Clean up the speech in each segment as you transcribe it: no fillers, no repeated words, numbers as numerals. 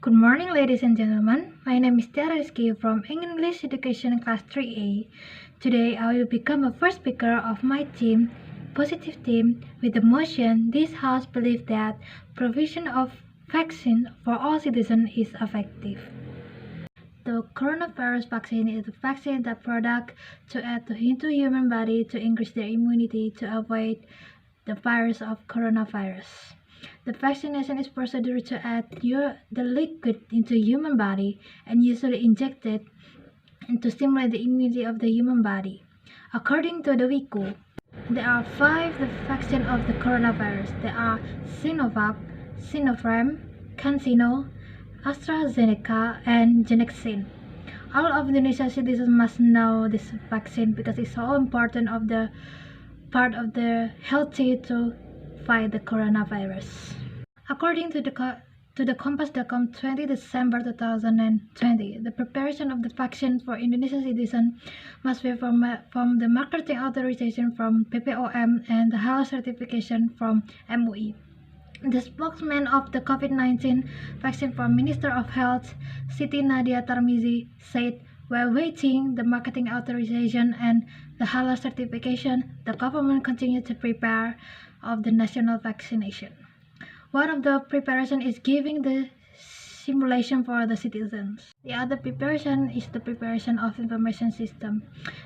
Good morning, ladies and gentlemen. My name is Tiara Rizky from English Education Class 3A. Today, I will become a first speaker of my team, Positive Team, with the motion this House believes that provision of vaccine for all citizens is effective. The coronavirus vaccine is a vaccine that product to add into human body to increase their immunity to avoid the virus of coronavirus. The vaccination is procedure to add the liquid into human body and usually injected to stimulate the immunity of the human body. According to the WICU, there are five vaccines of the coronavirus. There are Sinovac, Sinopharm, CanSino, AstraZeneca, and Genexin. All of Indonesia citizens must know this vaccine because it's so important of the part of the healthy to fight the coronavirus. According to the Compass.com 20 December 2020, the preparation of the vaccine for Indonesian citizens must be from the marketing authorization from BPOM and the halal certification from MUI. The spokesman of the COVID-19 vaccine for Minister of Health, Siti Nadia Tarmizi, said while waiting the marketing authorization and the halal certification, the government continued to prepare of the national vaccination. One of the preparation is giving the simulation for the citizens. The other preparation is the preparation of information system.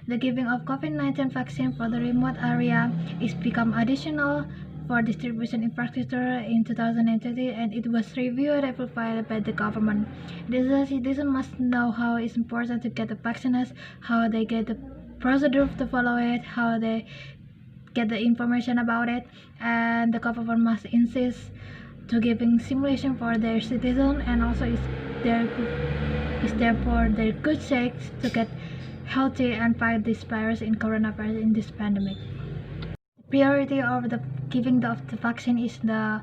The giving of COVID-19 vaccine for the remote area is become additional for distribution infrastructure in 2020 and it was reviewed and provided by the government. The citizen must know how it's important to get the vaccines, how they get the procedure to follow it, how they get the information about it, and the government must insist to giving simulation for their citizen and also is there for their good sake to get healthy and fight this virus in coronavirus in this pandemic. Priority of the giving of the vaccine is the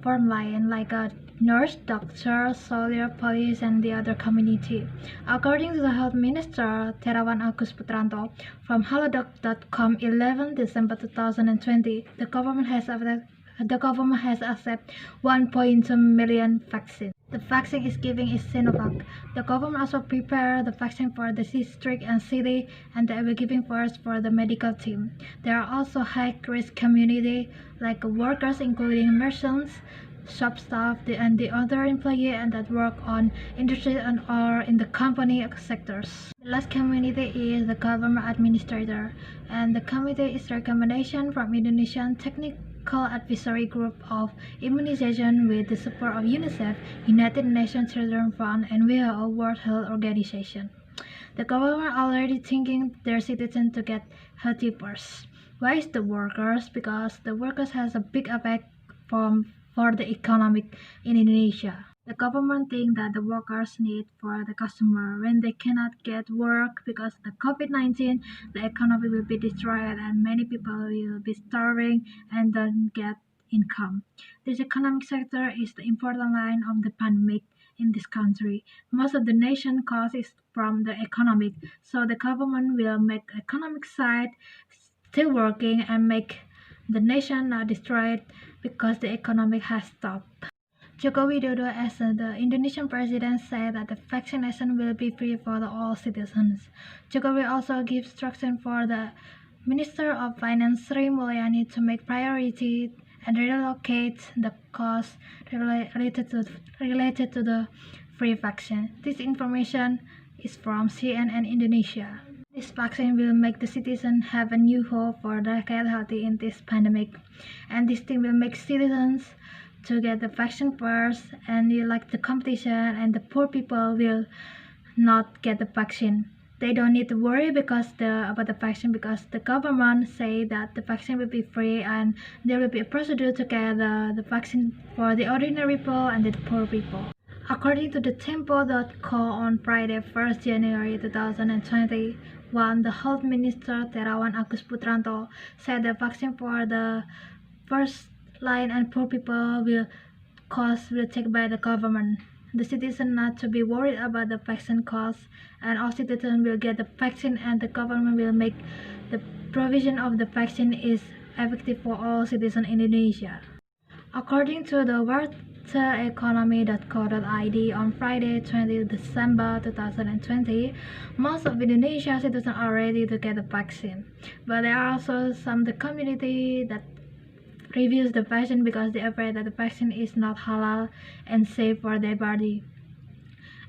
front line, like a nurse, doctor, soldier, police, and the other community. According to the Health Minister Terawan Agus Putranto from Halodoc.com 11 December 2020, the government has accepted 1.2 million vaccines. The vaccine is giving is Sinovac. The government also prepared the vaccine for the district and city, and they will giving first for the medical team. There are also high-risk community like workers, including merchants, shop staff, and the other employee and that work on industry and or in the company sectors. The last community is the government administrator, and the committee is recommendation from Indonesian Technical Advisory Group of Immunization with the support of UNICEF, United Nations Children Fund, and WHO World Health Organization. The government already thinking their citizens to get healthy first. Why is the workers? Because the workers has a big effect for the economic in Indonesia. The government think that the workers need for the customer. When they cannot get work because of the COVID-19, the economy will be destroyed and many people will be starving and don't get income. This economic sector is the important line of the pandemic in this country. Most of the nation cost is from the economic, so the government will make economic side still working and make the nation not destroyed because the economic has stopped. Joko Widodo, as the Indonesian president, said that the vaccination will be free for all citizens. Jokowi also gives instruction for the Minister of Finance Sri Mulyani to make priority and relocate the costs related to the free vaccine. This information is from CNN Indonesia. This vaccine will make the citizens have a new hope for their get healthy in this pandemic, and this thing will make citizens to get the vaccine first, and like the competition and the poor people will not get the vaccine. They don't need to worry about the vaccine because the government say that the vaccine will be free and there will be a procedure to get the vaccine for the ordinary people and the poor people. According to the Tempo.co on Friday 1st January 2021, the Health Minister Terawan Agus Putranto said the vaccine for the first line and poor people will take by the government. The citizen not to be worried about the vaccine cost, and all citizens will get the vaccine and the government will make the provision of the vaccine is effective for all citizens in Indonesia. According to the World theeconomy.co.id on Friday, 20 December 2020, most of Indonesia citizens are ready to get the vaccine. But there are also some the community that refuse the vaccine because they are afraid that the vaccine is not halal and safe for their body.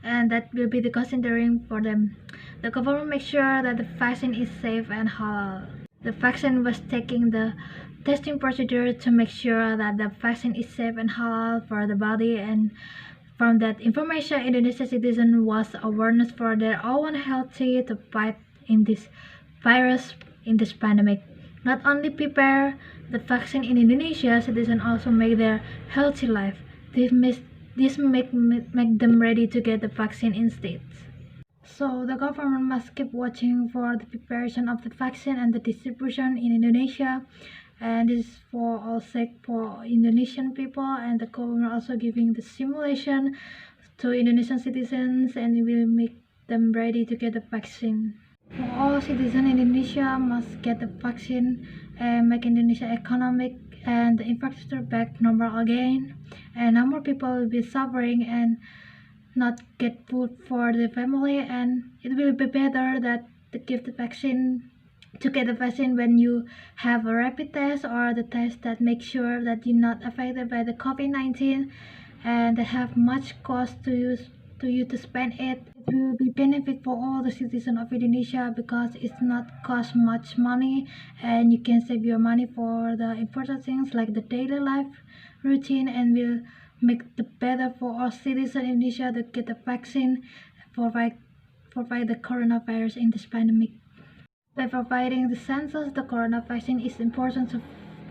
And that will be the considering for them. The government makes sure that the vaccine is safe and halal. The vaccine was taking the testing procedure to make sure that the vaccine is safe and halal for the body, and from that information Indonesia citizen was awareness for their own healthy to fight in this virus, in this pandemic. Not only prepare the vaccine in Indonesia, citizens also make their healthy life. This make them ready to get the vaccine in states. So the government must keep watching for the preparation of the vaccine and the distribution in Indonesia, and this is for all sake for Indonesian people, and the government also giving the simulation to Indonesian citizens and will make them ready to get the vaccine. For all citizens in Indonesia must get the vaccine and make Indonesia economic and the infrastructure back normal again, and no more people will be suffering and not get food for the family, and it will be better that to give the vaccine to get the vaccine when you have a rapid test or the test that makes sure that you're not affected by the COVID-19 and that have much cost to you to spend it. It will be benefit for all the citizens of Indonesia because it's not cost much money, and you can save your money for the important things like the daily life routine, and will make it better for all citizens in Indonesia to get the vaccine for fight the coronavirus in this pandemic. By providing the census, the corona vaccine is important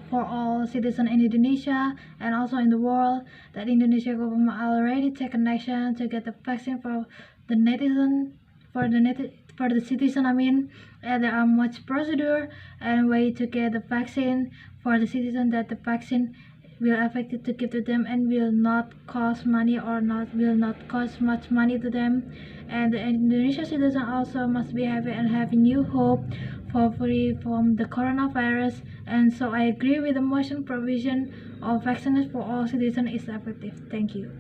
for all citizens in Indonesia and also in the world. That Indonesia government already taken action to get the vaccine for the citizen. And there are much procedure and way to get the vaccine for the citizen that the vaccine will affect it to give to them and will not cost money or will not cost much money to them. And the Indonesian citizen also must be happy and have new hope for free from the coronavirus. And so I agree with the motion provision of vaccines for all citizens is effective. Thank you.